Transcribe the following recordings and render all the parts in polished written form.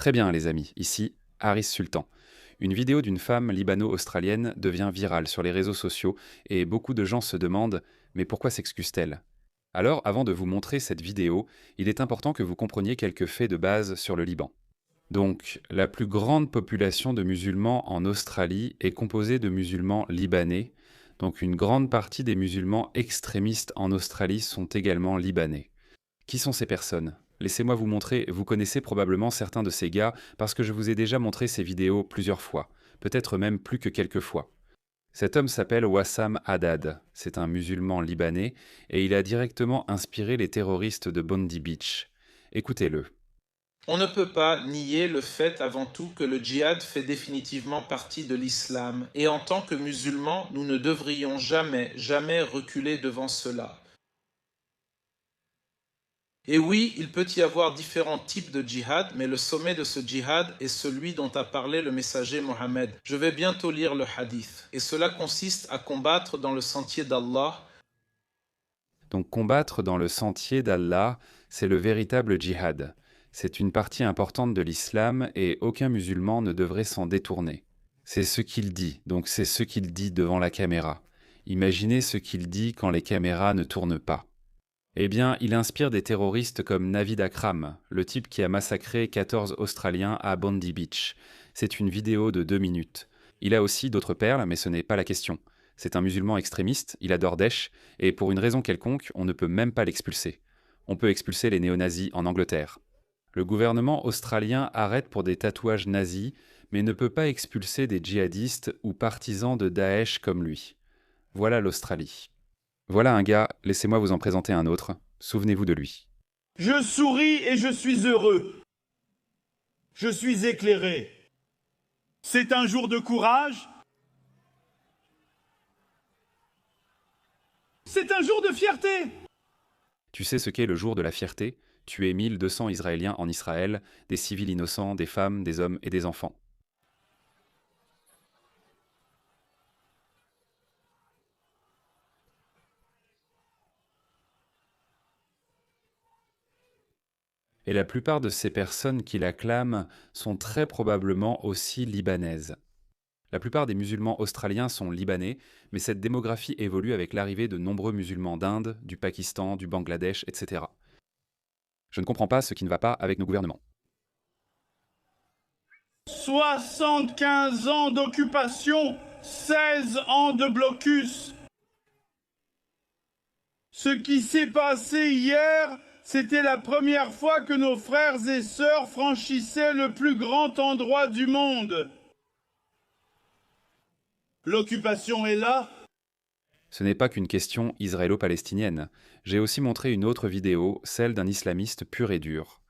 Très bien les amis, ici Haris Sultan. Une vidéo d'une femme libano-australienne devient virale sur les réseaux sociaux et beaucoup de gens se demandent mais pourquoi s'excuse-t-elle? Alors, avant de vous montrer cette vidéo, il est important que vous compreniez quelques faits de base sur le Liban. Donc, la plus grande population de musulmans en Australie est composée de musulmans libanais. Donc, une grande partie des musulmans extrémistes en Australie sont également libanais. Qui sont ces personnes? Laissez-moi vous montrer, vous connaissez probablement certains de ces gars parce que je vous ai déjà montré ces vidéos plusieurs fois, peut-être même plus que quelques fois. Cet homme s'appelle Wassam Haddad, c'est un musulman libanais et il a directement inspiré les terroristes de Bondi Beach. Écoutez-le. On ne peut pas nier le fait avant tout que le djihad fait définitivement partie de l'islam, et en tant que musulmans, nous ne devrions jamais reculer devant cela. Et oui, il peut y avoir différents types de djihad, mais le sommet de ce djihad est celui dont a parlé le messager Mohammed. Je vais bientôt lire le hadith, et cela consiste à combattre dans le sentier d'Allah. Donc combattre dans le sentier d'Allah, c'est le véritable djihad. C'est une partie importante de l'islam et aucun musulman ne devrait s'en détourner. C'est ce qu'il dit, donc c'est ce qu'il dit devant la caméra. Imaginez ce qu'il dit quand les caméras ne tournent pas. Eh bien, il inspire des terroristes comme Navid Akram, le type qui a massacré 14 Australiens à Bondi Beach. C'est une vidéo de 2 minutes. Il a aussi d'autres perles, mais ce n'est pas la question. C'est un musulman extrémiste, il adore Daesh, et pour une raison quelconque, on ne peut même pas l'expulser. On peut expulser les néo-nazis en Angleterre. Le gouvernement australien arrête pour des tatouages nazis, mais ne peut pas expulser des djihadistes ou partisans de Daesh comme lui. Voilà l'Australie. Voilà un gars, laissez-moi vous en présenter un autre. Souvenez-vous de lui. Je souris et je suis heureux. Je suis éclairé. C'est un jour de courage. C'est un jour de fierté. Tu sais ce qu'est le jour de la fierté? Tuer 1200 Israéliens en Israël, des civils innocents, des femmes, des hommes et des enfants. Et la plupart de ces personnes qui l'acclament sont très probablement aussi libanaises. La plupart des musulmans australiens sont libanais, mais cette démographie évolue avec l'arrivée de nombreux musulmans d'Inde, du Pakistan, du Bangladesh, etc. Je ne comprends pas ce qui ne va pas avec nos gouvernements. 75 ans d'occupation, 16 ans de blocus. Ce qui s'est passé hier, c'était la première fois que nos frères et sœurs franchissaient le plus grand endroit du monde. L'occupation est là. Ce n'est pas qu'une question israélo-palestinienne. J'ai aussi montré une autre vidéo, celle d'un islamiste pur et dur.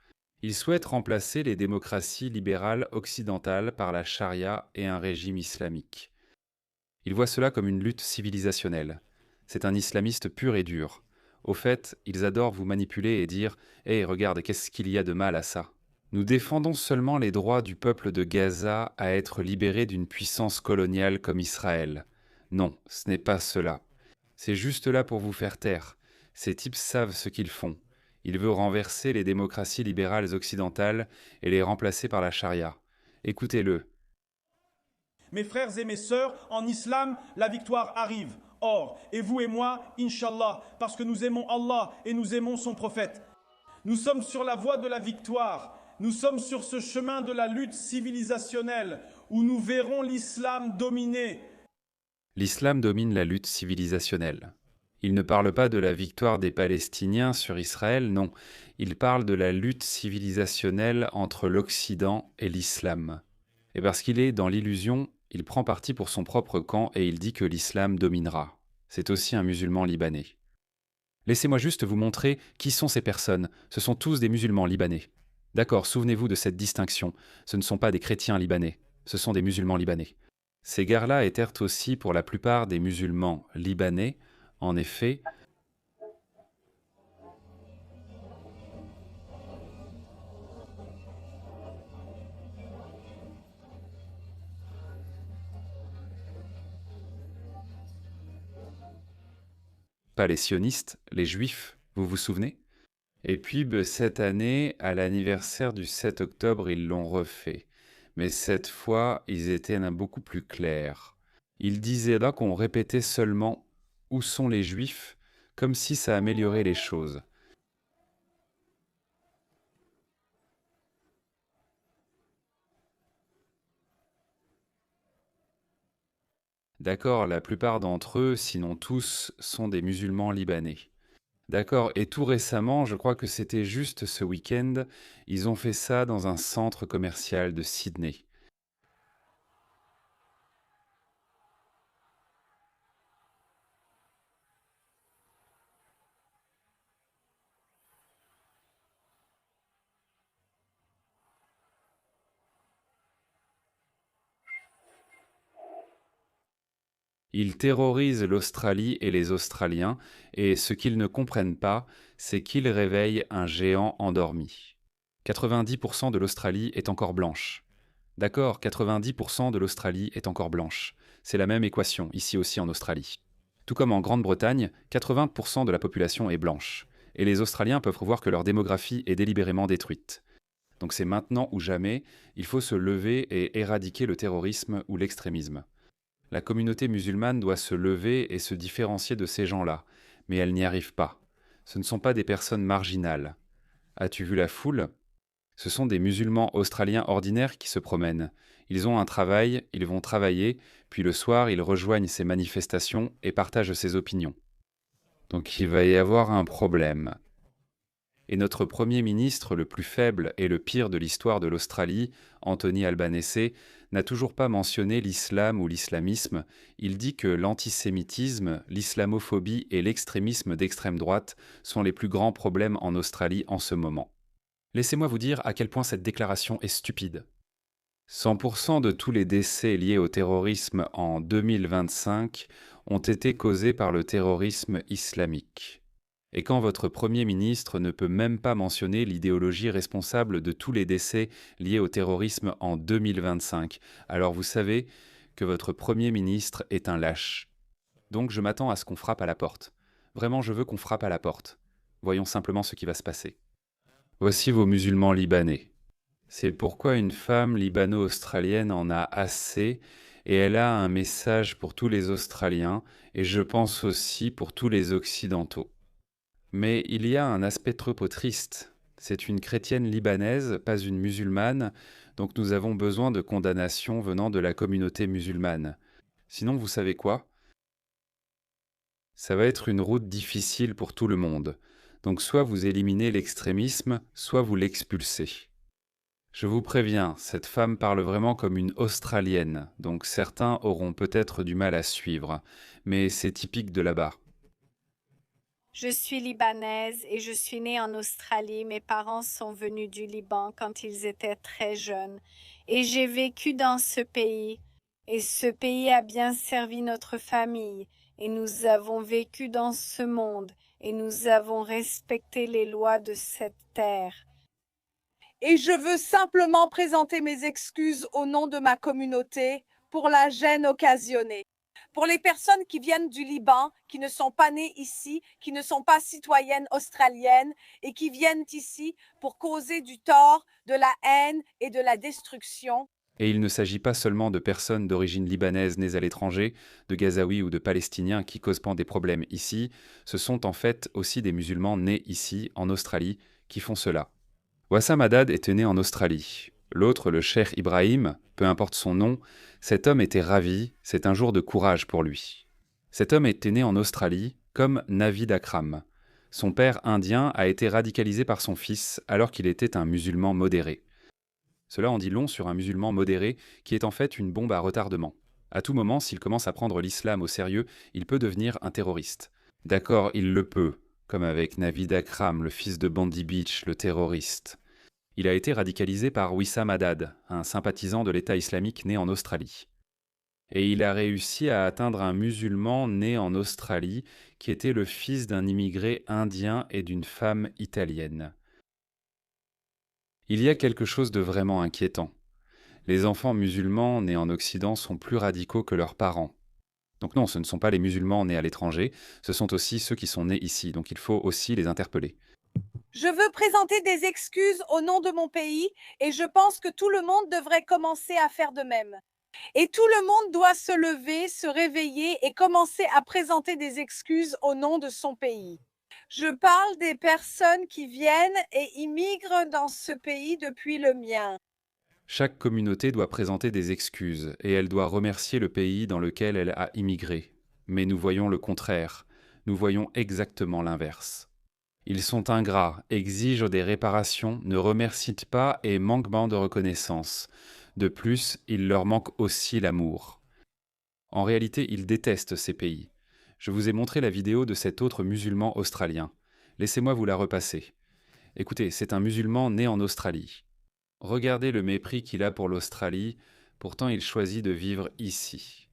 Il souhaite remplacer les démocraties libérales occidentales par la charia et un régime islamique. Il voit cela comme une lutte civilisationnelle. C'est un islamiste pur et dur. Au fait, ils adorent vous manipuler et dire « Hé, regarde, qu'est-ce qu'il y a de mal à ça ?» Nous défendons seulement les droits du peuple de Gaza à être libéré d'une puissance coloniale comme Israël. Non, ce n'est pas cela. C'est juste là pour vous faire taire. Ces types savent ce qu'ils font. Ils veulent renverser les démocraties libérales occidentales et les remplacer par la charia. Écoutez-le. Mes frères et mes sœurs, en islam, la victoire arrive. Or, et vous et moi, Inch'Allah, parce que nous aimons Allah et nous aimons son prophète. Nous sommes sur la voie de la victoire. Nous sommes sur ce chemin de la lutte civilisationnelle où nous verrons l'islam dominer. L'islam domine la lutte civilisationnelle. Il ne parle pas de la victoire des Palestiniens sur Israël, non. Il parle de la lutte civilisationnelle entre l'Occident et l'islam. Et parce qu'il est dans l'illusion, il prend parti pour son propre camp et il dit que l'islam dominera. C'est aussi un musulman libanais. Laissez-moi juste vous montrer qui sont ces personnes. Ce sont tous des musulmans libanais. D'accord, souvenez-vous de cette distinction. Ce ne sont pas des chrétiens libanais, ce sont des musulmans libanais. Ces gars-là étaient aussi pour la plupart des musulmans libanais. En effet, pas les sionistes, les juifs, vous vous souvenez? Et puis, cette année, à l'anniversaire du 7 octobre, ils l'ont refait. Mais cette fois, ils étaient beaucoup plus clairs. Ils disaient là qu'on répétait seulement « Où sont les Juifs ?», comme si ça améliorait les choses. D'accord, la plupart d'entre eux, sinon tous, sont des musulmans libanais. D'accord, et tout récemment, je crois que c'était juste ce week-end, ils ont fait ça dans un centre commercial de Sydney. Ils terrorisent l'Australie et les Australiens, et ce qu'ils ne comprennent pas, c'est qu'ils réveillent un géant endormi. 90% de l'Australie est encore blanche. D'accord, 90% de l'Australie est encore blanche. C'est la même équation, ici aussi en Australie. Tout comme en Grande-Bretagne, 80% de la population est blanche. Et les Australiens peuvent voir que leur démographie est délibérément détruite. Donc c'est maintenant ou jamais, il faut se lever et éradiquer le terrorisme ou l'extrémisme. La communauté musulmane doit se lever et se différencier de ces gens-là, mais elle n'y arrive pas. Ce ne sont pas des personnes marginales. As-tu vu la foule ? Ce sont des musulmans australiens ordinaires qui se promènent. Ils ont un travail, ils vont travailler, puis le soir ils rejoignent ces manifestations et partagent ses opinions. Donc il va y avoir un problème. Et notre Premier ministre le plus faible et le pire de l'histoire de l'Australie, Anthony Albanese, n'a toujours pas mentionné l'islam ou l'islamisme. Il dit que l'antisémitisme, l'islamophobie et l'extrémisme d'extrême droite sont les plus grands problèmes en Australie en ce moment. Laissez-moi vous dire à quel point cette déclaration est stupide. 100% de tous les décès liés au terrorisme en 2025 ont été causés par le terrorisme islamique. Et quand votre Premier ministre ne peut même pas mentionner l'idéologie responsable de tous les décès liés au terrorisme en 2025, alors vous savez que votre Premier ministre est un lâche. Donc je m'attends à ce qu'on frappe à la porte. Vraiment, je veux qu'on frappe à la porte. Voyons simplement ce qui va se passer. Voici vos musulmans libanais. C'est pourquoi une femme libano-australienne en a assez et elle a un message pour tous les Australiens et je pense aussi pour tous les Occidentaux. Mais il y a un aspect trop triste. C'est une chrétienne libanaise, pas une musulmane, donc nous avons besoin de condamnations venant de la communauté musulmane. Sinon, vous savez quoi ? Ça va être une route difficile pour tout le monde. Donc soit vous éliminez l'extrémisme, soit vous l'expulsez. Je vous préviens, cette femme parle vraiment comme une Australienne, donc certains auront peut-être du mal à suivre, mais c'est typique de là-bas. Je suis libanaise et je suis née en Australie. Mes parents sont venus du Liban quand ils étaient très jeunes. Et j'ai vécu dans ce pays. Et ce pays a bien servi notre famille. Et nous avons vécu dans ce monde. Et nous avons respecté les lois de cette terre. Et je veux simplement présenter mes excuses au nom de ma communauté pour la gêne occasionnée. Pour les personnes qui viennent du Liban, qui ne sont pas nées ici, qui ne sont pas citoyennes australiennes et qui viennent ici pour causer du tort, de la haine et de la destruction. Et il ne s'agit pas seulement de personnes d'origine libanaise nées à l'étranger, de Gazaouis ou de Palestiniens qui causent des problèmes ici, ce sont en fait aussi des musulmans nés ici, en Australie, qui font cela. Wassam Haddad était né en Australie. L'autre, le cheikh Ibrahim, peu importe son nom, cet homme était ravi, c'est un jour de courage pour lui. Cet homme était né en Australie, comme Navid Akram. Son père indien a été radicalisé par son fils alors qu'il était un musulman modéré. Cela en dit long sur un musulman modéré qui est en fait une bombe à retardement. À tout moment, s'il commence à prendre l'islam au sérieux, il peut devenir un terroriste. D'accord, il le peut, comme avec Navid Akram, le fils de Bondi Beach, le terroriste. Il a été radicalisé par Wissam Haddad, un sympathisant de l'État islamique né en Australie. Et il a réussi à atteindre un musulman né en Australie qui était le fils d'un immigré indien et d'une femme italienne. Il y a quelque chose de vraiment inquiétant. Les enfants musulmans nés en Occident sont plus radicaux que leurs parents. Donc non, ce ne sont pas les musulmans nés à l'étranger, ce sont aussi ceux qui sont nés ici, donc il faut aussi les interpeller. Je veux présenter des excuses au nom de mon pays et je pense que tout le monde devrait commencer à faire de même. Et tout le monde doit se lever, se réveiller et commencer à présenter des excuses au nom de son pays. Je parle des personnes qui viennent et immigrent dans ce pays depuis le mien. Chaque communauté doit présenter des excuses et elle doit remercier le pays dans lequel elle a immigré. Mais nous voyons le contraire, nous voyons exactement l'inverse. Ils sont ingrats, exigent des réparations, ne remercient pas et manquent de reconnaissance. De plus, il leur manque aussi l'amour. En réalité, ils détestent ces pays. Je vous ai montré la vidéo de cet autre musulman australien. Laissez-moi vous la repasser. Écoutez, c'est un musulman né en Australie. Regardez le mépris qu'il a pour l'Australie, pourtant il choisit de vivre ici.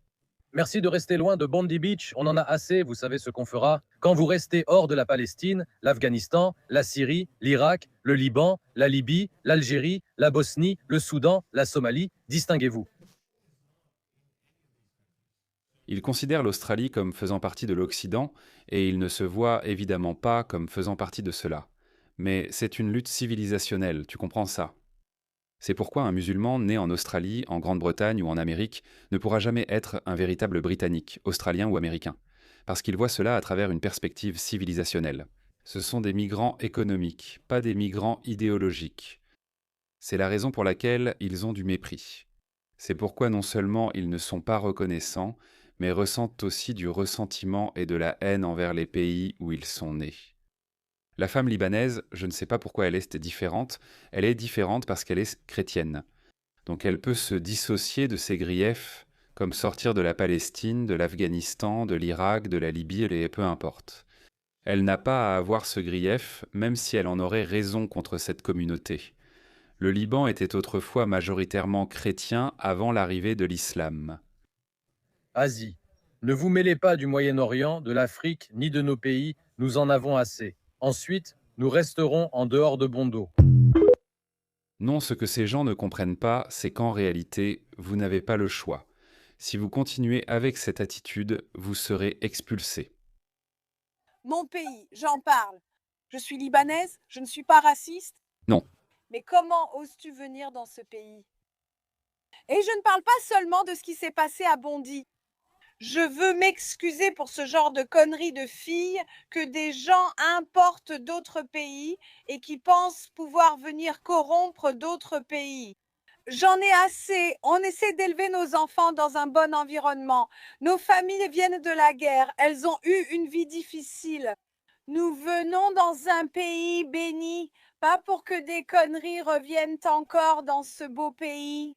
Merci de rester loin de Bondi Beach, on en a assez, vous savez ce qu'on fera. Quand vous restez hors de la Palestine, l'Afghanistan, la Syrie, l'Irak, le Liban, la Libye, l'Algérie, la Bosnie, le Soudan, la Somalie, distinguez-vous. Il considère l'Australie comme faisant partie de l'Occident et il ne se voit évidemment pas comme faisant partie de cela. Mais c'est une lutte civilisationnelle, tu comprends ça? C'est pourquoi un musulman né en Australie, en Grande-Bretagne ou en Amérique ne pourra jamais être un véritable Britannique, Australien ou Américain, parce qu'il voit cela à travers une perspective civilisationnelle. Ce sont des migrants économiques, pas des migrants idéologiques. C'est la raison pour laquelle ils ont du mépris. C'est pourquoi non seulement ils ne sont pas reconnaissants, mais ressentent aussi du ressentiment et de la haine envers les pays où ils sont nés. La femme libanaise, je ne sais pas pourquoi elle est différente, elle est différente parce qu'elle est chrétienne. Donc elle peut se dissocier de ses griefs, comme sortir de la Palestine, de l'Afghanistan, de l'Irak, de la Libye, et peu importe. Elle n'a pas à avoir ce grief, même si elle en aurait raison contre cette communauté. Le Liban était autrefois majoritairement chrétien avant l'arrivée de l'islam. Asie. Ne vous mêlez pas du Moyen-Orient, de l'Afrique, ni de nos pays, nous en avons assez. Ensuite, nous resterons en dehors de Bondo. Non, ce que ces gens ne comprennent pas, c'est qu'en réalité, vous n'avez pas le choix. Si vous continuez avec cette attitude, vous serez expulsé. Mon pays, j'en parle. Je suis libanaise, je ne suis pas raciste. Non. Mais comment oses-tu venir dans ce pays? Et je ne parle pas seulement de ce qui s'est passé à Bondy. Je veux m'excuser pour ce genre de conneries de filles que des gens importent d'autres pays et qui pensent pouvoir venir corrompre d'autres pays. J'en ai assez. On essaie d'élever nos enfants dans un bon environnement. Nos familles viennent de la guerre. Elles ont eu une vie difficile. Nous venons dans un pays béni, pas pour que des conneries reviennent encore dans ce beau pays.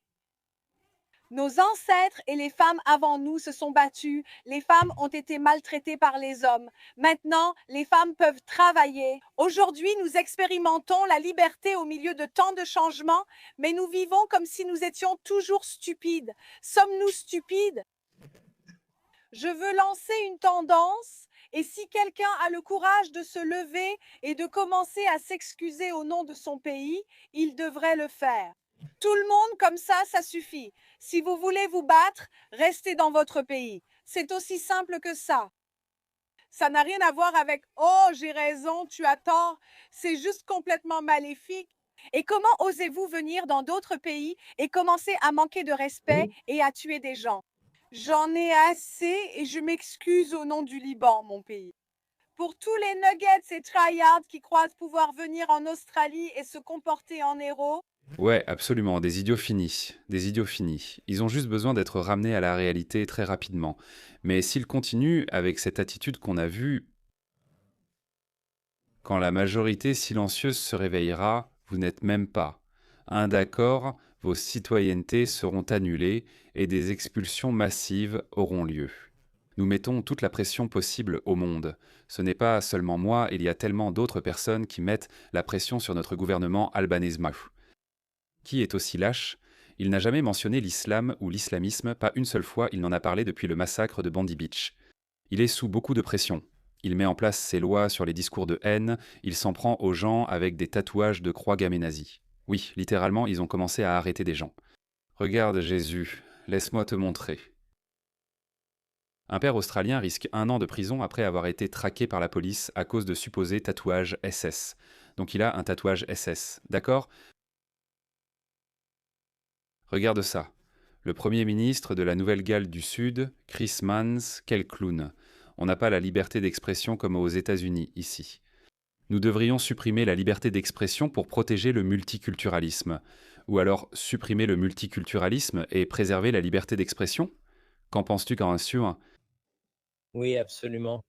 Nos ancêtres et les femmes avant nous se sont battus. Les femmes ont été maltraitées par les hommes. Maintenant, les femmes peuvent travailler. Aujourd'hui, nous expérimentons la liberté au milieu de tant de changements, mais nous vivons comme si nous étions toujours stupides. Sommes-nous stupides? Je veux lancer une tendance, et si quelqu'un a le courage de se lever et de commencer à s'excuser au nom de son pays, il devrait le faire. Tout le monde comme ça suffit. Si vous voulez vous battre, restez dans votre pays. C'est aussi simple que ça. Ça n'a rien à voir avec « Oh, j'ai raison, tu as tort ». C'est juste complètement maléfique. Et comment osez-vous venir dans d'autres pays et commencer à manquer de respect et à tuer des gens? J'en ai assez et je m'excuse au nom du Liban, mon pays. Pour tous les nuggets et tryhards qui croient pouvoir venir en Australie et se comporter en héros, Ouais, absolument, des idiots finis, des idiots finis. Ils ont juste besoin d'être ramenés à la réalité très rapidement. Mais s'ils continuent avec cette attitude qu'on a vue, quand la majorité silencieuse se réveillera, vous n'êtes même pas. Un d'accord, vos citoyennetés seront annulées et des expulsions massives auront lieu. Nous mettons toute la pression possible au monde. Ce n'est pas seulement moi, il y a tellement d'autres personnes qui mettent la pression sur notre gouvernement albanese. Qui est aussi lâche? Il n'a jamais mentionné l'islam ou l'islamisme, pas une seule fois il n'en a parlé depuis le massacre de Bondi Beach. Il est sous beaucoup de pression. Il met en place ses lois sur les discours de haine, il s'en prend aux gens avec des tatouages de croix gammées nazies. Oui, littéralement, ils ont commencé à arrêter des gens. Regarde Jésus, laisse-moi te montrer. Un père australien risque 1 an de prison après avoir été traqué par la police à cause de supposés tatouages SS. Donc il a un tatouage SS, d'accord? Regarde ça. Le Premier ministre de la Nouvelle-Galles du Sud, Chris Minns, quel clown. On n'a pas la liberté d'expression comme aux États-Unis, ici. Nous devrions supprimer la liberté d'expression pour protéger le multiculturalisme. Ou alors supprimer le multiculturalisme et préserver la liberté d'expression? Qu'en penses-tu, Kansur? Oui, absolument.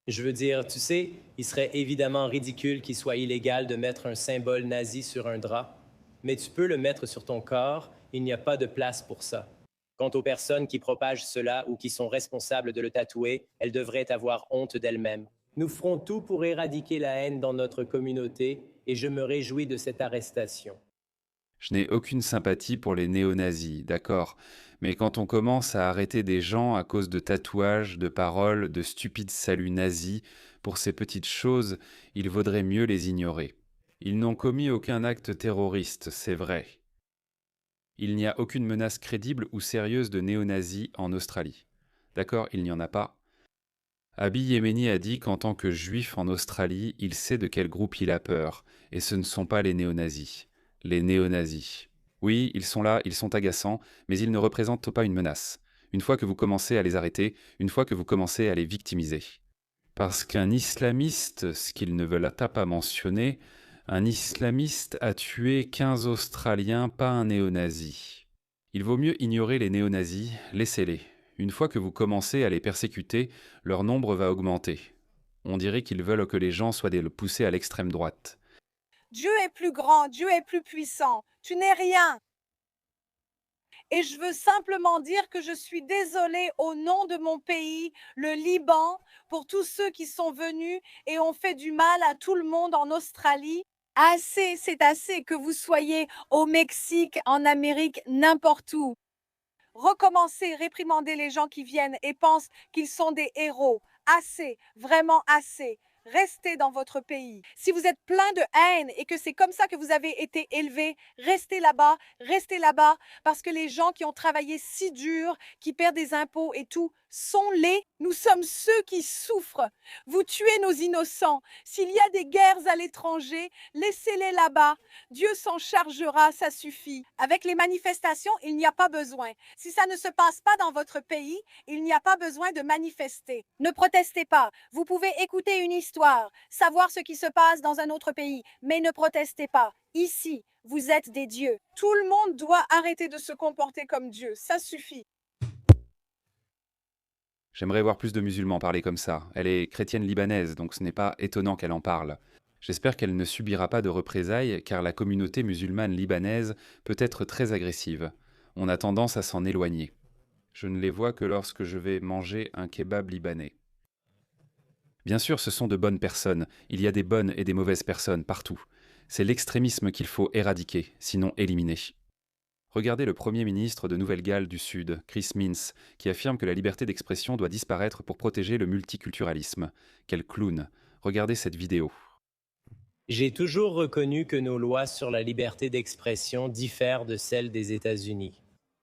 Je veux dire, tu sais, il serait évidemment ridicule qu'il soit illégal de mettre un symbole nazi sur un drap, mais tu peux le mettre sur ton corps, il n'y a pas de place pour ça. Quant aux personnes qui propagent cela ou qui sont responsables de le tatouer, elles devraient avoir honte d'elles-mêmes. Nous ferons tout pour éradiquer la haine dans notre communauté et je me réjouis de cette arrestation. Je n'ai aucune sympathie pour les néo-nazis, d'accord, mais quand on commence à arrêter des gens à cause de tatouages, de paroles, de stupides saluts nazis, pour ces petites choses, il vaudrait mieux les ignorer. Ils n'ont commis aucun acte terroriste, c'est vrai. Il n'y a aucune menace crédible ou sérieuse de néo-nazis en Australie. D'accord, il n'y en a pas. Abiy Yemeni a dit qu'en tant que juif en Australie, il sait de quel groupe il a peur, et ce ne sont pas les néo-nazis. Les néo-nazis. Oui, ils sont là, ils sont agaçants, mais ils ne représentent pas une menace. Une fois que vous commencez à les arrêter, une fois que vous commencez à les victimiser. Parce qu'un islamiste, ce qu'ils ne veulent pas mentionner, un islamiste a tué 15 Australiens, pas un néo-nazi. Il vaut mieux ignorer les néo-nazis, laissez-les. Une fois que vous commencez à les persécuter, leur nombre va augmenter. On dirait qu'ils veulent que les gens soient poussés à l'extrême droite. Dieu est plus grand, Dieu est plus puissant. Tu n'es rien. Et je veux simplement dire que je suis désolée au nom de mon pays, le Liban, pour tous ceux qui sont venus et ont fait du mal à tout le monde en Australie. Assez, c'est assez que vous soyez au Mexique, en Amérique, n'importe où. Recommencez, réprimandez les gens qui viennent et pensent qu'ils sont des héros. Assez, vraiment assez. Restez dans votre pays. Si vous êtes plein de haine et que c'est comme ça que vous avez été élevé, restez là-bas, parce que les gens qui ont travaillé si dur, qui perdent des impôts et tout, sont les. Nous sommes ceux qui souffrent. Vous tuez nos innocents. S'il y a des guerres à l'étranger, laissez-les là-bas. Dieu s'en chargera, ça suffit. Avec les manifestations, il n'y a pas besoin. Si ça ne se passe pas dans votre pays, il n'y a pas besoin de manifester. Ne protestez pas. Vous pouvez écouter une histoire, savoir ce qui se passe dans un autre pays, mais ne protestez pas. Ici, vous êtes des dieux. Tout le monde doit arrêter de se comporter comme Dieu. Ça suffit. J'aimerais voir plus de musulmans parler comme ça. Elle est chrétienne libanaise, donc ce n'est pas étonnant qu'elle en parle. J'espère qu'elle ne subira pas de représailles, car la communauté musulmane libanaise peut être très agressive. On a tendance à s'en éloigner. Je ne les vois que lorsque je vais manger un kebab libanais. Bien sûr, ce sont de bonnes personnes. Il y a des bonnes et des mauvaises personnes partout. C'est l'extrémisme qu'il faut éradiquer, sinon éliminer. Regardez le Premier ministre de Nouvelle-Galles du Sud, Chris Minns, qui affirme que la liberté d'expression doit disparaître pour protéger le multiculturalisme. Quel clown! Regardez cette vidéo. J'ai toujours reconnu que nos lois sur la liberté d'expression diffèrent de celles des États-Unis.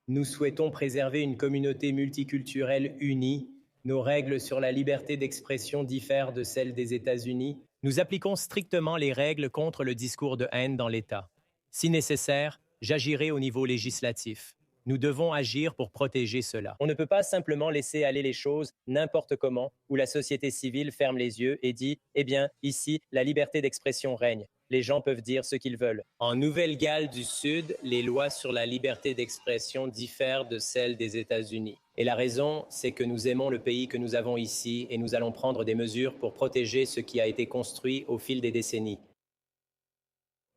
Nous souhaitons préserver une communauté multiculturelle unie. Nos règles sur la liberté d'expression diffèrent de celles des États-Unis. Nous appliquons strictement les règles contre le discours de haine dans l'État. Si nécessaire, j'agirai au niveau législatif. Nous devons agir pour protéger cela. On ne peut pas simplement laisser aller les choses n'importe comment, où la société civile ferme les yeux et dit « Eh bien, ici, la liberté d'expression règne. Les gens peuvent dire ce qu'ils veulent. » En Nouvelle-Galles du Sud, les lois sur la liberté d'expression diffèrent de celles des États-Unis. Et la raison, c'est que nous aimons le pays que nous avons ici et nous allons prendre des mesures pour protéger ce qui a été construit au fil des décennies.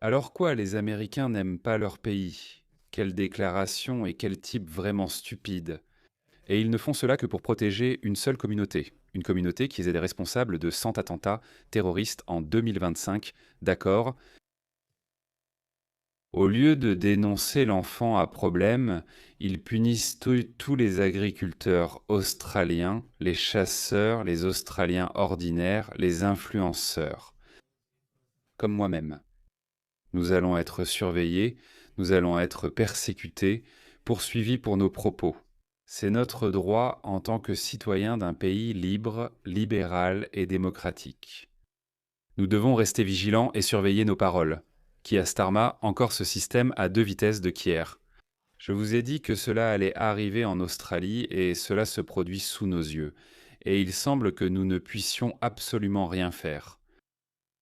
Alors quoi, les Américains n'aiment pas leur pays? Quelle déclaration et quel type vraiment stupide. Et ils ne font cela que pour protéger une seule communauté. Une communauté qui est des responsables de 100 attentats terroristes en 2025, d'accord? Au lieu de dénoncer l'enfant à problème, ils punissent tous les agriculteurs australiens, les chasseurs, les Australiens ordinaires, les influenceurs. Comme moi-même. Nous allons être surveillés, nous allons être persécutés, poursuivis pour nos propos. C'est notre droit en tant que citoyens d'un pays libre, libéral et démocratique. Nous devons rester vigilants et surveiller nos paroles. Qui a Starma, encore ce système à 2 vitesses de Kier. Je vous ai dit que cela allait arriver en Australie et cela se produit sous nos yeux. Et il semble que nous ne puissions absolument rien faire.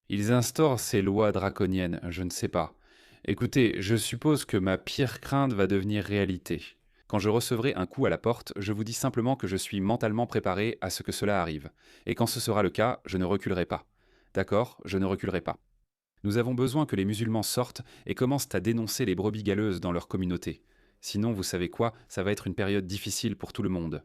Ils instaurent ces lois draconiennes, je ne sais pas. Écoutez, je suppose que ma pire crainte va devenir réalité. Quand je recevrai un coup à la porte, je vous dis simplement que je suis mentalement préparé à ce que cela arrive. Et quand ce sera le cas, je ne reculerai pas. D'accord, je ne reculerai pas. Nous avons besoin que les musulmans sortent et commencent à dénoncer les brebis galeuses dans leur communauté. Sinon, vous savez quoi, ça va être une période difficile pour tout le monde.